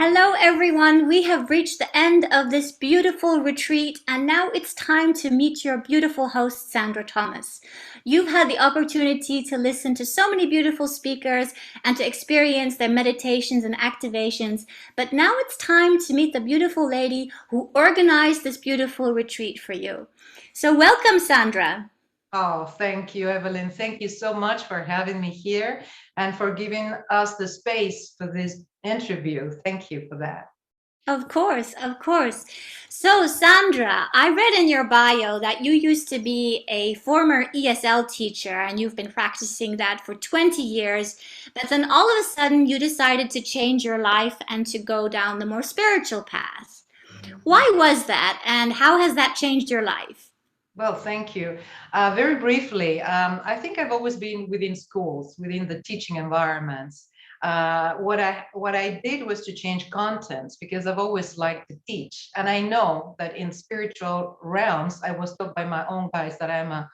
Hello, everyone. We have reached the end of this beautiful retreat, and now it's time to meet your beautiful host, Sandra Thomas. You've had the opportunity to listen to so many beautiful speakers and to experience their meditations and activations, but now it's time to meet the beautiful lady who organized this beautiful retreat for you. So, welcome, Sandra. Oh, thank you, Eveline. Thank you so much for having me here and for giving us the space for this interview. Thank you for that. Of course, of course. So, Sandra, I read in your bio that you used to be a former ESL teacher and you've been practicing that for 20 years, but then all of a sudden you decided to change your life and to go down the more spiritual path. Why was that, and how has that changed your life? Well, thank you. Very briefly, I think I've always been within schools, within the teaching environments. What I did was to change contents because I've always liked to teach, and I know that in spiritual realms, I was told by my own guides that I'm a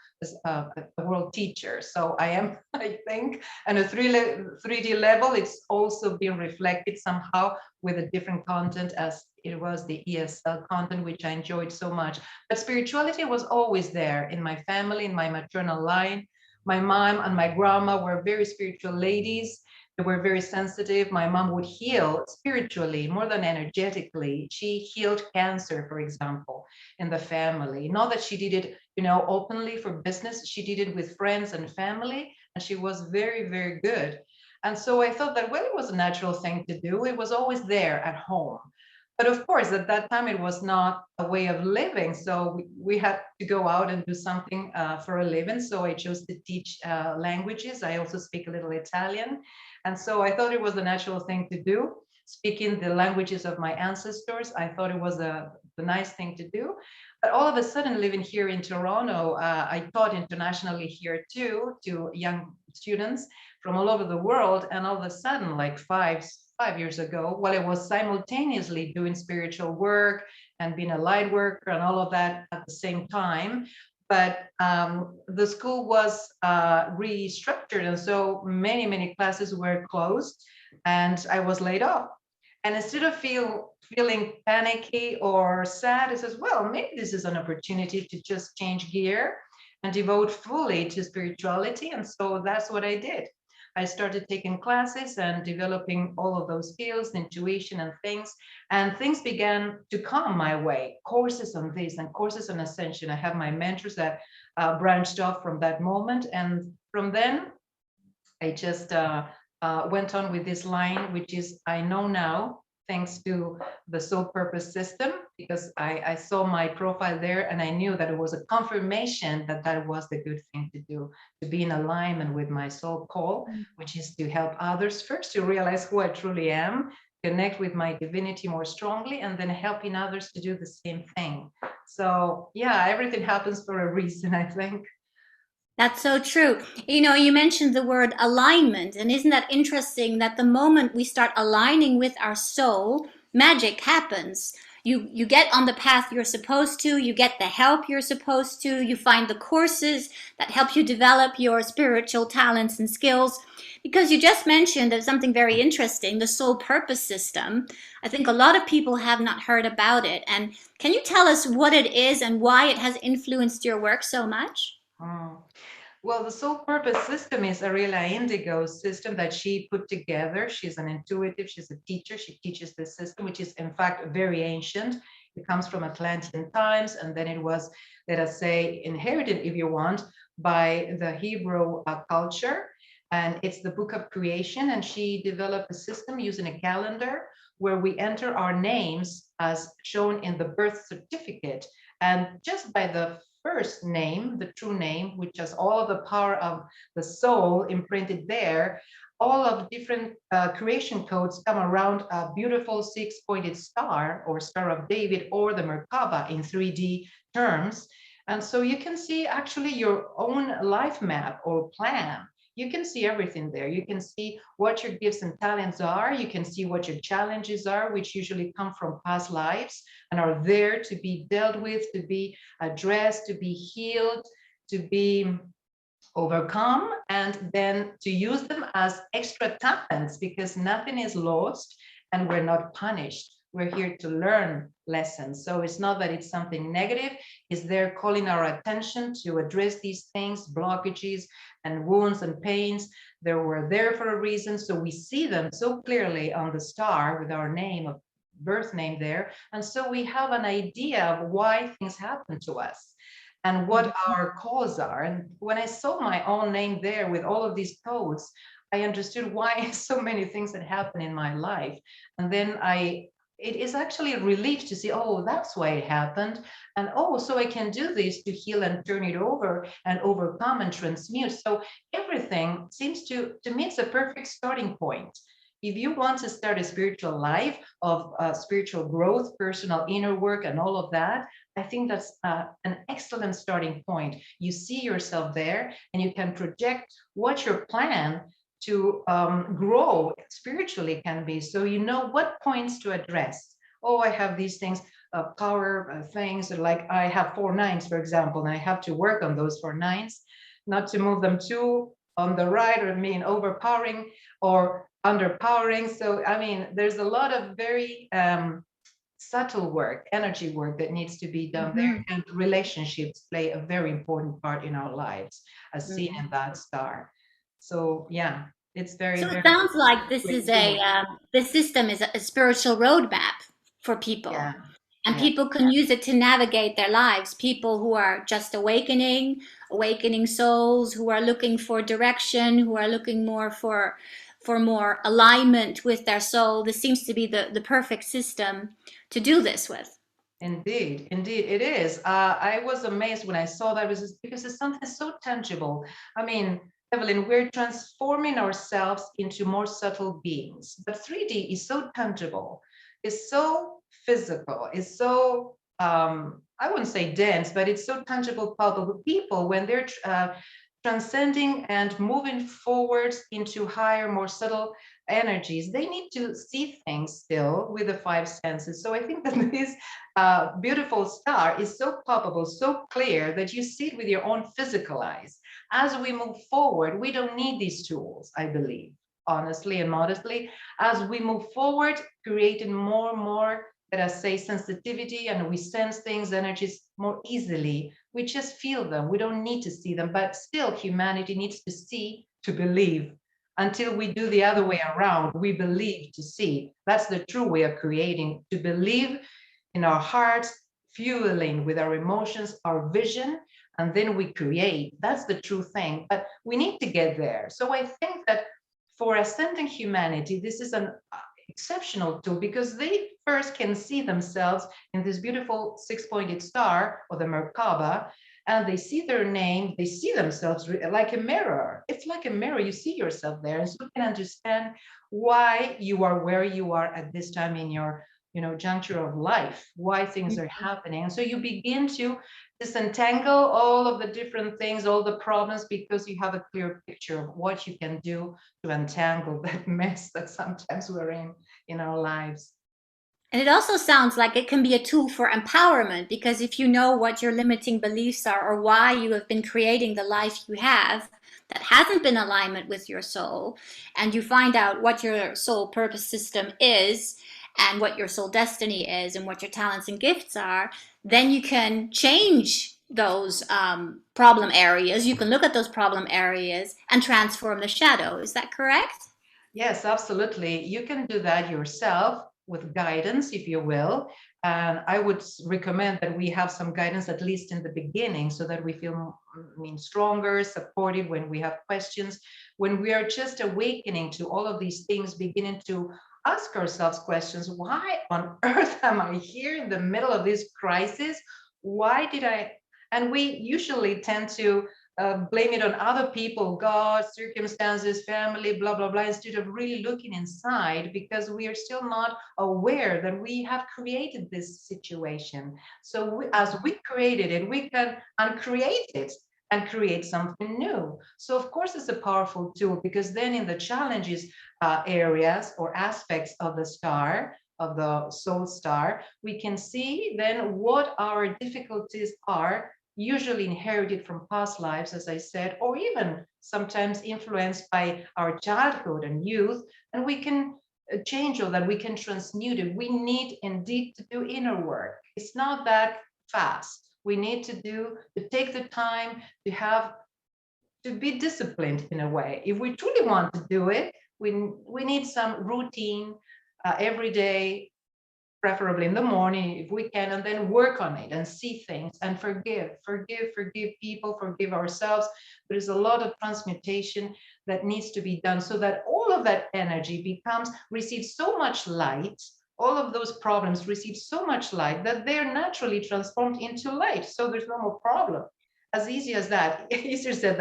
world teacher. So I am, I think, on a 3D level, it's also being reflected somehow with a different content as it was the ESL content, which I enjoyed so much. But spirituality was always there in my family, in my maternal line. My mom and my grandma were very spiritual ladies. They were very sensitive. My mom would heal spiritually more than energetically. She healed cancer, for example, in the family. Not that she did it, openly for business. She did it with friends and family, and she was very, very good. And so I thought that, well, it was a natural thing to do. It was always there at home. But of course, at that time, it was not a way of living. So we had to go out and do something for a living. So I chose to teach languages. I also speak a little Italian. And so I thought it was the natural thing to do. Speaking the languages of my ancestors, I thought it was the nice thing to do. But all of a sudden, living here in Toronto, I taught internationally here too to young students from all over the world. And all of a sudden, like five years ago, while I was simultaneously doing spiritual work and being a light worker and all of that at the same time. But the school was restructured, and so many classes were closed, and I was laid off. And instead of feeling panicky or sad, I says, well, maybe this is an opportunity to just change gear and devote fully to spirituality. And so that's what I did. I started taking classes and developing all of those skills, intuition and things began to come my way. Courses on this and courses on Ascension. I have my mentors that branched off from that moment. And from then, I just went on with this line, which is I know now, thanks to the Soul Purpose system, because I saw my profile there and I knew that it was a confirmation that that was the good thing to do, to be in alignment with my soul call, which is to help others first to realize who I truly am, connect with my divinity more strongly, and then helping others to do the same thing. So yeah, everything happens for a reason, I think. That's so true. You mentioned the word alignment, and isn't that interesting that the moment we start aligning with our soul, magic happens. You get on the path you're supposed to, you get the help you're supposed to, you find the courses that help you develop your spiritual talents and skills. Because you just mentioned there's something very interesting, the soul purpose system. I think a lot of people have not heard about it. And can you tell us what it is and why it has influenced your work so much? Mm. Well, the Soul Purpose system is Ariella Indigo's system that she put together. She's an intuitive, she's a teacher. She teaches this system, which is in fact very ancient. It comes from Atlantean times, and then it was, let us say, inherited, if you want, by the Hebrew culture. And it's the book of creation. And she developed a system using a calendar where we enter our names as shown in the birth certificate. And just by the first name, the true name, which has all of the power of the soul imprinted there, all of different creation codes come around a beautiful six-pointed star or Star of David or the Merkaba in 3D terms. And so you can see actually your own life map or plan. You can see everything there. You can see what your gifts and talents are. You can see what your challenges are, which usually come from past lives and are there to be dealt with, to be addressed, to be healed, to be overcome, and then to use them as extra talents because nothing is lost. and we're not punished. We're here to learn lessons. So it's not that it's something negative. It's there calling our attention to address these things, blockages and wounds and pains. They were there for a reason. So we see them so clearly on the star with our name of birth name there. And so we have an idea of why things happen to us and what our cause are. And when I saw my own name there with all of these codes, I understood why so many things had happened in my life. And then it is actually a relief to see, oh, that's why it happened. And oh, so I can do this to heal and turn it over and overcome and transmute. So everything seems to me, it's a perfect starting point. If you want to start a spiritual life of spiritual growth, personal inner work, and all of that, I think that's an excellent starting point. You see yourself there and you can project what your plan to grow spiritually can be. So you know what points to address. Oh, I have these things, power things, like I have 4 nines, for example, and I have to work on those 4 nines, not to move them too on the right or mean overpowering or underpowering. So, I mean, there's a lot of very subtle work, energy work that needs to be done there. And relationships play a very important part in our lives, as seen in that star. So yeah, it's very, So it very sounds like this great is tool. this system is a spiritual roadmap for people, Yeah, and yeah, people can use it to navigate their lives. People who are just awakening souls, who are looking for direction, who are looking more for more alignment with their soul. This seems to be the perfect system to do this with. indeed, indeed, it is. I was amazed when I saw that, was just because it's something so tangible. I mean, Eveline, we're transforming ourselves into more subtle beings, but 3D is so tangible, it's so physical, it's so I wouldn't say dense, but it's so tangible, palpable. People, when they're transcending and moving forwards into higher, more subtle energies, they need to see things still with the 5 senses. So I think that this beautiful star is so palpable, so clear that you see it with your own physical eyes. As we move forward, we don't need these tools, I believe, honestly and modestly. As we move forward, creating more and more, let us say, sensitivity, and we sense things, energies more easily. We just feel them. We don't need to see them, but still humanity needs to see to believe. Until we do the other way around, we believe to see. That's the true way of creating, to believe in our hearts, fueling with our emotions, our vision, and then we create. That's the true thing. But we need to get there. So I think that for ascending humanity, this is an exceptional tool, because they first can see themselves in this beautiful 6-pointed star, or the Merkaba, and they see their name, they see themselves like a mirror. It's like a mirror. You see yourself there, and so you can understand why you are where you are at this time in your juncture of life, why things are happening. And so you begin to disentangle all of the different things, all the problems, because you have a clear picture of what you can do to untangle that mess that sometimes we're in our lives. And it also sounds like it can be a tool for empowerment, because if you know what your limiting beliefs are, or why you have been creating the life you have that hasn't been in alignment with your soul, and you find out what your soul purpose system is, and what your soul destiny is, and what your talents and gifts are, then you can change those problem areas. You can look at those problem areas and transform the shadow. Is that correct? Yes, absolutely. You can do that yourself with guidance, if you will. And I would recommend that we have some guidance, at least in the beginning, so that we feel, stronger, supported when we have questions, when we are just awakening to all of these things, beginning to ask ourselves questions. Why on earth am I here in the middle of this crisis? Why did I? And we usually tend to blame it on other people, God, circumstances, family, blah, blah, blah, instead of really looking inside, because we are still not aware that we have created this situation. So as we created it, we can uncreate it and create something new. So of course, it's a powerful tool, because then in the challenges areas or aspects of the star, of the soul star, we can see then what our difficulties are, usually inherited from past lives, as I said, or even sometimes influenced by our childhood and youth. And we can change or that we can transmute it, we need indeed to do inner work. It's not that fast. We need to take the time to be disciplined in a way. If we truly want to do it, we need some routine every day, preferably in the morning if we can, and then work on it and see things and forgive people, forgive ourselves. There's a lot of transmutation that needs to be done so that all of that energy receives so much light. All of those problems receive so much light that they're naturally transformed into light. So there's no more problem. As easy as that. Easier said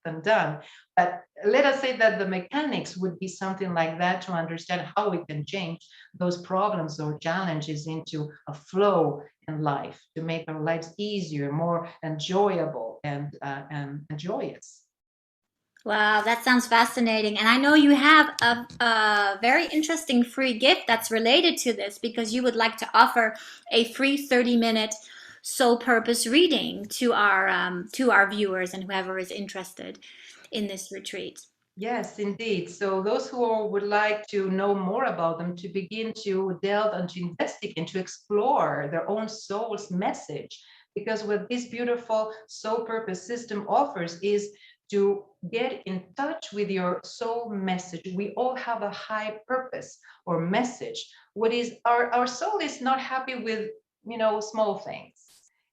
than done. But let us say that the mechanics would be something like that, to understand how we can change those problems or challenges into a flow in life, to make our lives easier, more enjoyable, and joyous. Wow, that sounds fascinating. And I know you have a very interesting free gift that's related to this, because you would like to offer a free 30-minute soul purpose reading to our viewers and whoever is interested in this retreat. Yes, indeed. So those who would like to know more about them, to begin to delve and to investigate, to explore their own soul's message, because what this beautiful soul purpose system offers is to get in touch with your soul message. We all have a high purpose or message. What is our soul is not happy with, small things.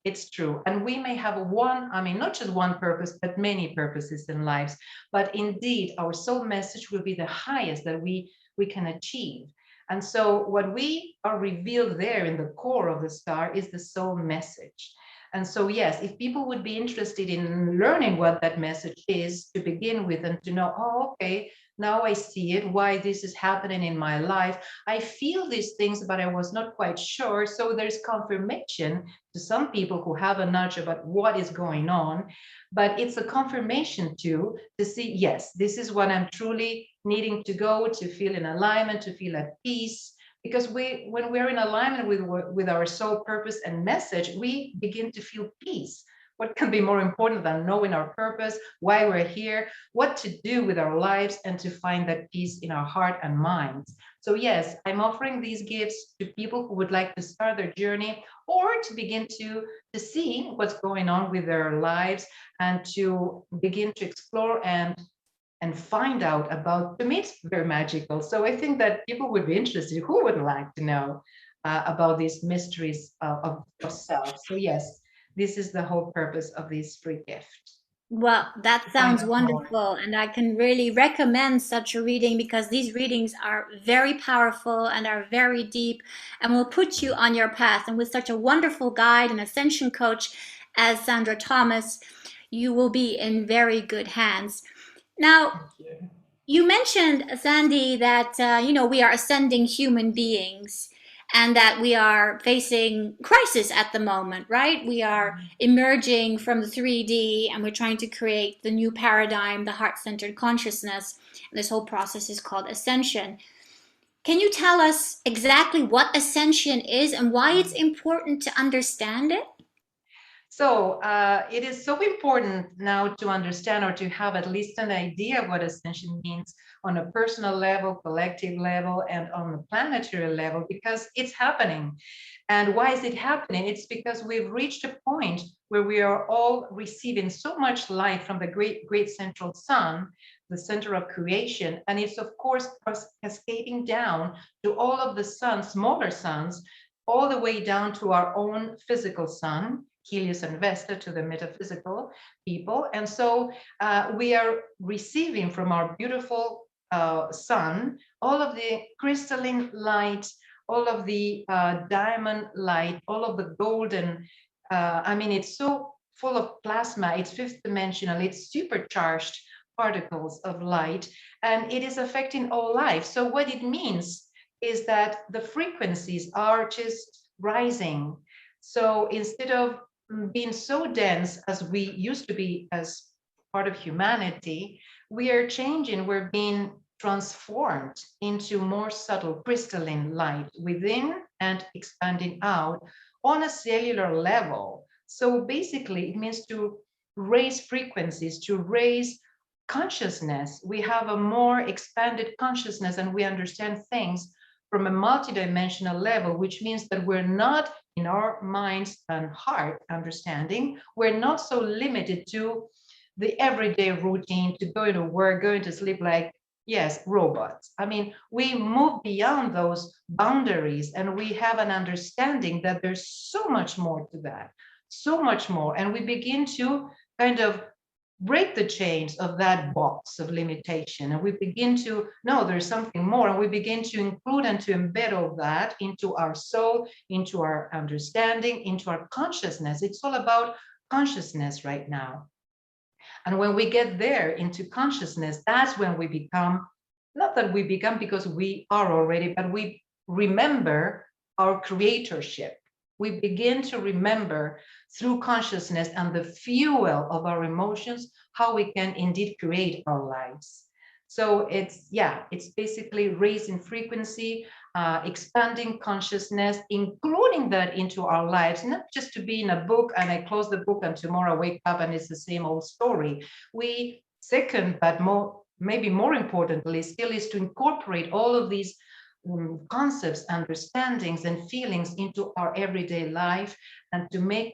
It's true. And we may have not just one purpose, but many purposes in lives. But indeed, our soul message will be the highest that we can achieve. And so what we are revealed there in the core of the star is the soul message. And so, yes, if people would be interested in learning what that message is to begin with, and to know, oh, okay, now I see it, why this is happening in my life. I feel these things, but I was not quite sure. So there's confirmation to some people who have a nudge about what is going on. But it's a confirmation to see, yes, this is what I'm truly needing to go to feel in alignment, to feel at peace. Because when we're in alignment with our soul purpose and message, we begin to feel peace. What can be more important than knowing our purpose, why we're here, what to do with our lives, and to find that peace in our heart and minds? So yes, I'm offering these gifts to people who would like to start their journey, or to begin to see what's going on with their lives, and to begin to explore and find out about. To me, it's very magical. So I think that people would be interested, who would like to know about these mysteries of self. So yes, this is the whole purpose of this free gift. Well, that Find sounds out more. wonderful, and I can really recommend such a reading, because these readings are very powerful and are very deep and will put you on your path. And with such a wonderful guide and ascension coach as Sandra Thomas, you will be in very good hands. Now, Thank you. you mentioned, Sandy, that we are ascending human beings and that we are facing crisis at the moment, right? We are emerging from the 3D and we're trying to create the new paradigm, the heart-centered consciousness. This whole process is called Ascension. Can you tell us exactly what Ascension is and why it's important to understand it? So it is so important now to understand, or to have at least an idea of what ascension means on a personal level, collective level, and on the planetary level, because it's happening. And why is it happening? It's because we've reached a point where we are all receiving so much light from the great central sun, the center of creation. And it's, of course, cascading down to all of the suns, smaller suns, all the way down to our own physical sun, Helios and Vesta, to the metaphysical people. And so we are receiving from our beautiful sun all of the crystalline light, all of the diamond light, all of the golden. It's so full of plasma, it's fifth dimensional, it's supercharged particles of light, and it is affecting all life. So what it means is that the frequencies are just rising. So instead of being so dense as we used to be as part of humanity, we are changing, we're being transformed into more subtle crystalline light within and expanding out on a cellular level. So basically, it means to raise frequencies, to raise consciousness. We have a more expanded consciousness, and we understand things from a multidimensional level, which means that we're not in our minds and heart understanding, we're not so limited to the everyday routine, to go to work, going to sleep like, yes, robots. I mean, we move beyond those boundaries, and we have an understanding that there's so much more to that, so much more. And we begin to kind of break the chains of that box of limitation, and we begin to know there's something more, and we begin to include and to embed all that into our soul, into our understanding, into our consciousness. It's all about consciousness right now. And when we get there into consciousness, that's when we become, not that we become because we are already, but we remember our creatorship. We begin to remember through consciousness and the fuel of our emotions how we can indeed create our lives. So it's basically raising frequency, expanding consciousness, including that into our lives, not just to be in a book and I close the book and tomorrow I wake up and it's the same old story. We second, but maybe more importantly, still is to incorporate all of these concepts, understandings, and feelings into our everyday life, and to make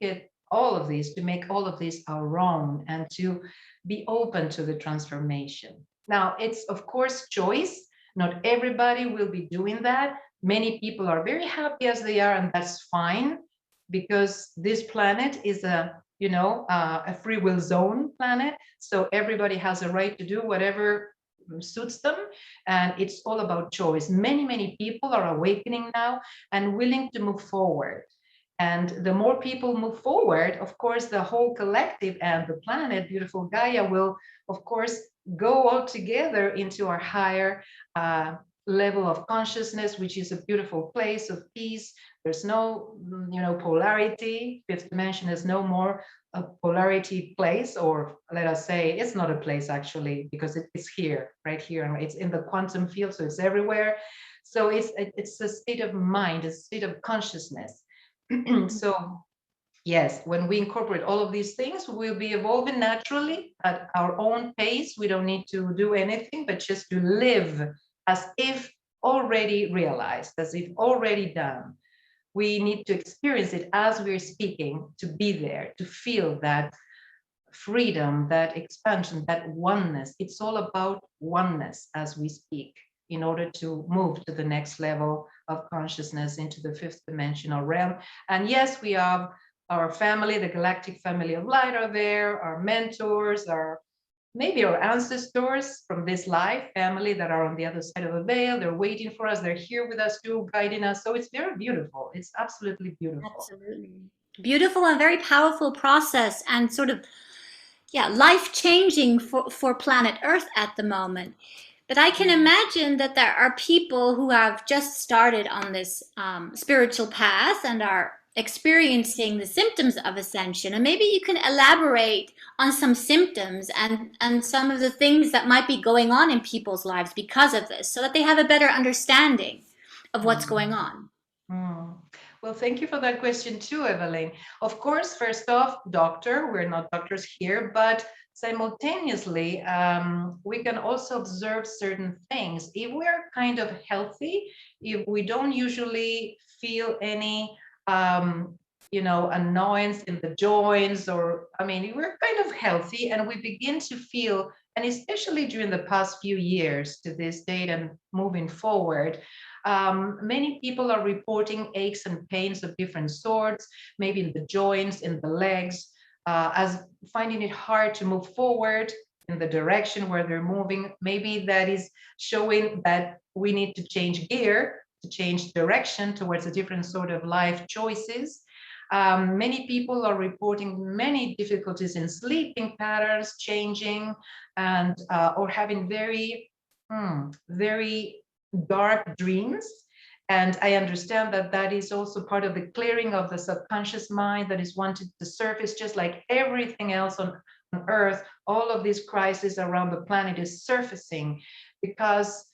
all of this our own, and to be open to the transformation. Now, it's of course choice. Not everybody will be doing that. Many people are very happy as they are, and that's fine, because this planet is a free will zone planet. So everybody has a right to do whatever suits them, and it's all about choice. Many people are awakening now and willing to move forward, and the more people move forward, of course the whole collective and the planet, beautiful Gaia, will of course go all together into our higher level of consciousness, which is a beautiful place of peace. There's no polarity. Fifth dimension is no more a polarity place, or let us say it's not a place actually, because it's here, right here, and it's in the quantum field, so it's everywhere. So it's a state of mind, a state of consciousness. So yes, when we incorporate all of these things, we'll be evolving naturally at our own pace. We don't need to do anything, but just to live as if already realized, as if already done. We need to experience it as we're speaking, to be there, to feel that freedom, that expansion, that oneness. It's all about oneness as we speak, in order to move to the next level of consciousness, into the fifth dimensional realm. And yes, we have our family, the galactic family of light are there, our mentors, maybe our ancestors from this life family that are on the other side of the veil. They're waiting for us. They're here with us too, guiding us. So it's very beautiful. It's absolutely beautiful. Absolutely. Beautiful and very powerful process, and sort of, yeah, life changing for planet Earth at the moment. But I can imagine that there are people who have just started on this spiritual path and are experiencing the symptoms of ascension. And maybe you can elaborate on some symptoms and some of the things that might be going on in people's lives because of this, so that they have a better understanding of what's going on. Mm. Well, thank you for that question too, Eveline. Of course, first off, doctor, we're not doctors here, but simultaneously, we can also observe certain things. If we're kind of healthy, if we don't usually feel any, annoyance in the joints, or, I mean, we're kind of healthy and we begin to feel, and especially during the past few years to this date and moving forward, many people are reporting aches and pains of different sorts, maybe in the joints, in the legs, as finding it hard to move forward in the direction where they're moving. Maybe that is showing that we need to change gear, to change direction towards a different sort of life choices. Many people are reporting many difficulties in sleeping patterns changing, and or having very dark dreams. And I understand that that is also part of the clearing of the subconscious mind that is wanted to surface, just like everything else on Earth. All of these crises around the planet is surfacing because,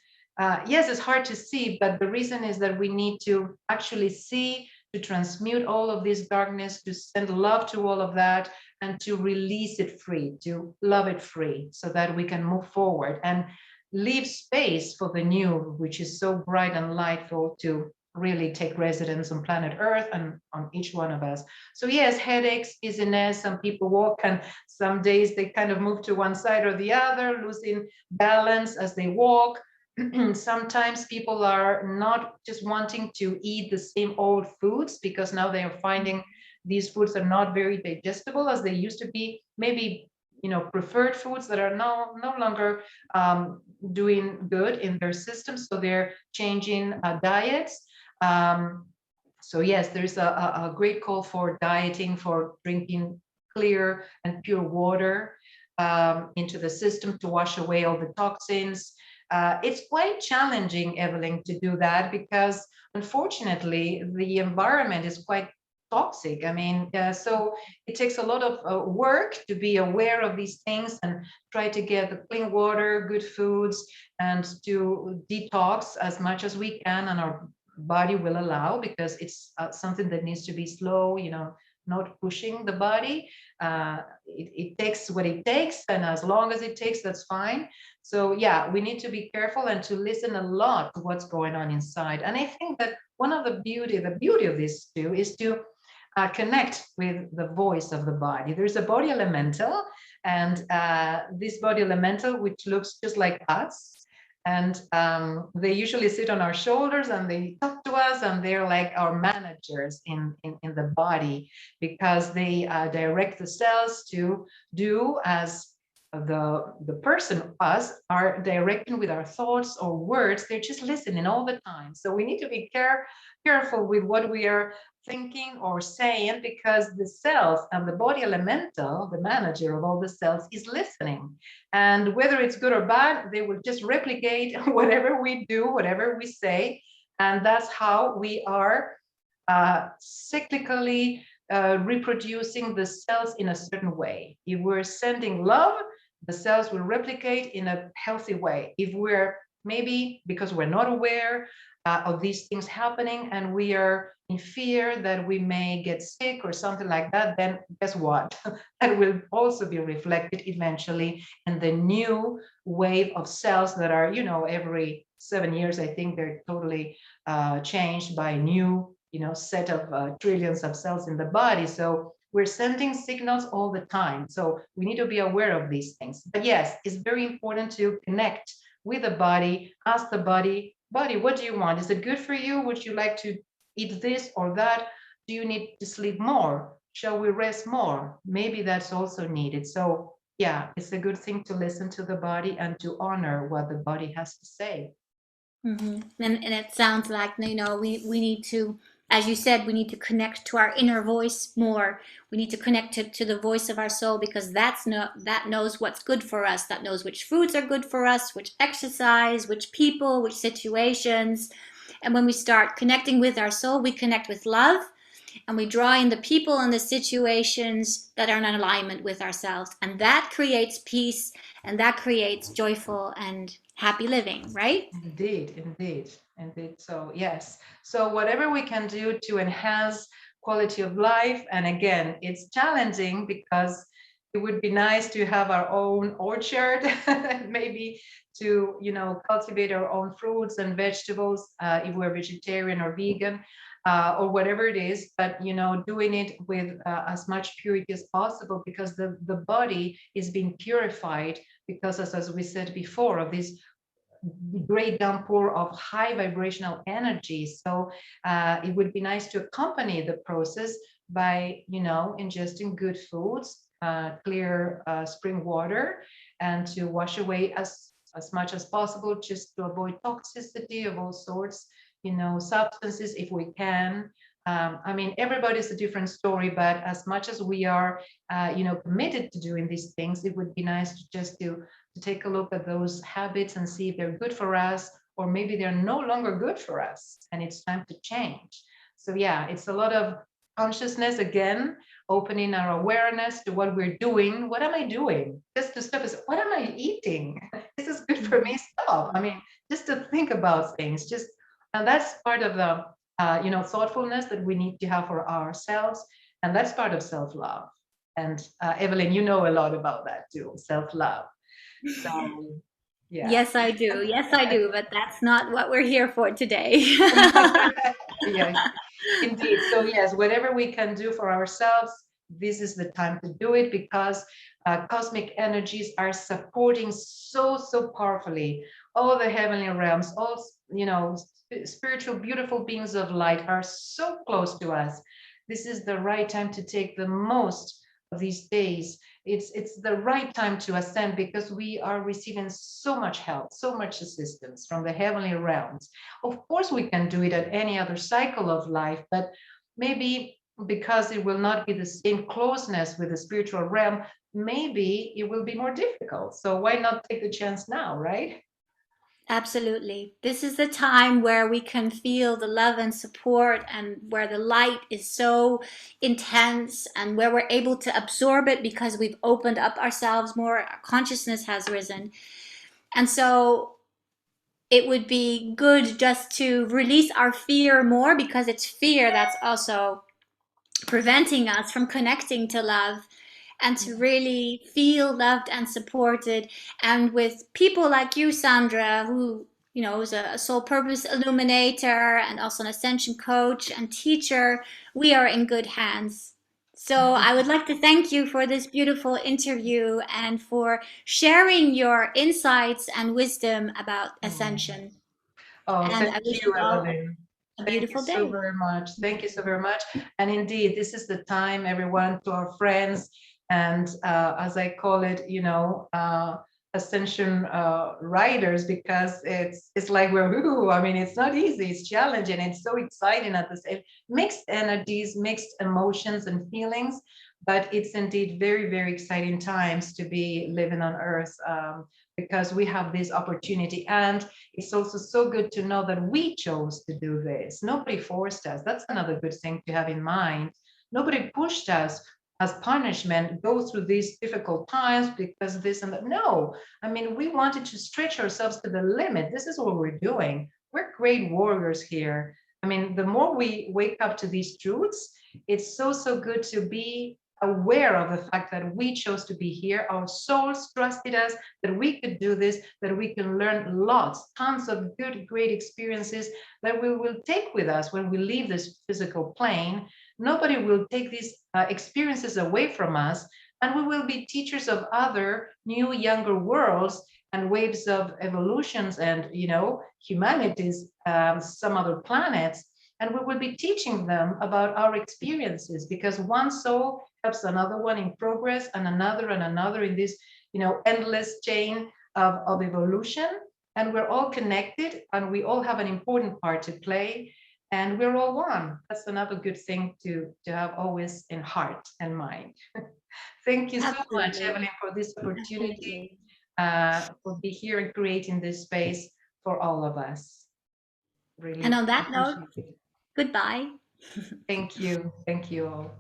yes, it's hard to see, but the reason is that we need to actually see to transmute all of this darkness, to send love to all of that, and to release it free, to love it free, so that we can move forward and leave space for the new, which is so bright and lightful, to really take residence on planet Earth and on each one of us. So yes, headaches, dizziness, some people walk and some days they kind of move to one side or the other, losing balance as they walk. Sometimes people are not just wanting to eat the same old foods, because now they are finding these foods are not very digestible as they used to be. Maybe, preferred foods that are no longer doing good in their system, so they're changing diets. So yes, there's a great call for dieting, for drinking clear and pure water into the system to wash away all the toxins. It's quite challenging, Eveline, to do that, because unfortunately the environment is quite toxic. I mean, so it takes a lot of work to be aware of these things and try to get the clean water, good foods, and to detox as much as we can, and our body will allow, because it's something that needs to be slow, not pushing the body. It takes what it takes, and as long as it takes, that's fine. So yeah, we need to be careful and to listen a lot to what's going on inside. And I think that one of the beauty of this too is to connect with the voice of the body. There's a body elemental, and this body elemental, which looks just like us, and they usually sit on our shoulders and they talk to us, and they're like our managers in the body, because they direct the cells to do as the person, us, are directing with our thoughts or words. They're just listening all the time. So we need to be careful with what we are thinking or saying, because the cells and the body elemental, the manager of all the cells, is listening. And whether it's good or bad, they will just replicate whatever we do, whatever we say. And that's how we are cyclically reproducing the cells in a certain way. If we're sending love, the cells will replicate in a healthy way. If we're, maybe because we're not aware of these things happening, and we are in fear that we may get sick or something like that, then guess what? That will also be reflected eventually in the new wave of cells that are, every 7 years, I think they're totally changed by a new, set of trillions of cells in the body. So we're sending signals all the time. So we need to be aware of these things. But yes, it's very important to connect with the body, ask the body, what do you want? Is it good for you? Would you like to eat this or that? Do you need to sleep more? Shall we rest more? Maybe that's also needed. So yeah, it's a good thing to listen to the body and to honor what the body has to say. And it sounds like, we need to, as you said, we need to connect to our inner voice more. We need to connect to the voice of our soul, because that knows what's good for us. That knows which foods are good for us, which exercise, which people, which situations. And when we start connecting with our soul, we connect with love, and we draw in the people and the situations that are in alignment with ourselves. And that creates peace, and that creates joyful and happy living, right? Indeed. So yes. So whatever we can do to enhance quality of life, and again, it's challenging because it would be nice to have our own orchard, maybe to, cultivate our own fruits and vegetables, if we're vegetarian or vegan, or whatever it is, but doing it with as much purity as possible, because the body is being purified, because as we said before, of this great downpour of high vibrational energy. So it would be nice to accompany the process by, ingesting good foods, clear spring water, and to wash away as much as possible, just to avoid toxicity of all sorts, substances if we can. I mean, everybody's a different story, but as much as we are, committed to doing these things, it would be nice to just to take a look at those habits and see if they're good for us, or maybe they're no longer good for us and it's time to change. So yeah, it's a lot of consciousness, again, opening our awareness to what we're doing. What am I doing? Just to stop, what am I eating? This is good for me. Stop. I mean, just to think about things, and that's part of the thoughtfulness that we need to have for ourselves. And that's part of self-love. And Eveline, you know a lot about that too, self-love. So, yeah. Yes, I do. Yes, I do. But that's not what we're here for today. Yes, indeed. So, yes, whatever we can do for ourselves, this is the time to do it, because cosmic energies are supporting so, so powerfully all the heavenly realms, all, spiritual, beautiful beings of light are so close to us. This is the right time to take the most of these days. It's the right time to ascend, because we are receiving so much help, so much assistance from the heavenly realms. Of course, we can do it at any other cycle of life, but maybe because it will not be the same closeness with the spiritual realm, maybe it will be more difficult. So why not take the chance now, right? Absolutely. This is the time where we can feel the love and support, and where the light is so intense, and where we're able to absorb it because we've opened up ourselves more. Our consciousness has risen. And so it would be good just to release our fear more, because it's fear that's also preventing us from connecting to love, and to really feel loved and supported. And with people like you, Sandra, who is a soul purpose illuminator and also an ascension coach and teacher, we are in good hands. So I would like to thank you for this beautiful interview, and for sharing your insights and wisdom about ascension. Oh, And thank I wish you, you all Eveline. a Thank you beautiful so day. very much. Thank you so very much. And indeed, this is the time, everyone, to our friends, and as I call it, ascension riders, because it's like we're, ooh, I mean, it's not easy, it's challenging, it's so exciting at the same, mixed energies, mixed emotions and feelings, but it's indeed very, very exciting times to be living on Earth, because we have this opportunity. And it's also so good to know that we chose to do this. Nobody forced us. That's another good thing to have in mind. Nobody pushed us as punishment, go through these difficult times because this and that. No, I mean, we wanted to stretch ourselves to the limit. This is what we're doing. We're great warriors here. I mean, the more we wake up to these truths, it's so, so good to be aware of the fact that we chose to be here. Our souls trusted us, that we could do this, that we can learn lots, tons of good, great experiences that we will take with us when we leave this physical plane. Nobody will take these experiences away from us, and we will be teachers of other new, younger worlds and waves of evolutions and, humanities, some other planets. And we will be teaching them about our experiences, because one soul helps another one in progress, and another in this, endless chain of evolution. And we're all connected, and we all have an important part to play, and we're all one. That's another good thing to have always in heart and mind. Thank you so much, Absolutely. Eveline, for this opportunity, Absolutely. for be here and creating this space for all of us. And Really on that note, appreciate it. goodbye. Thank you. Thank you all.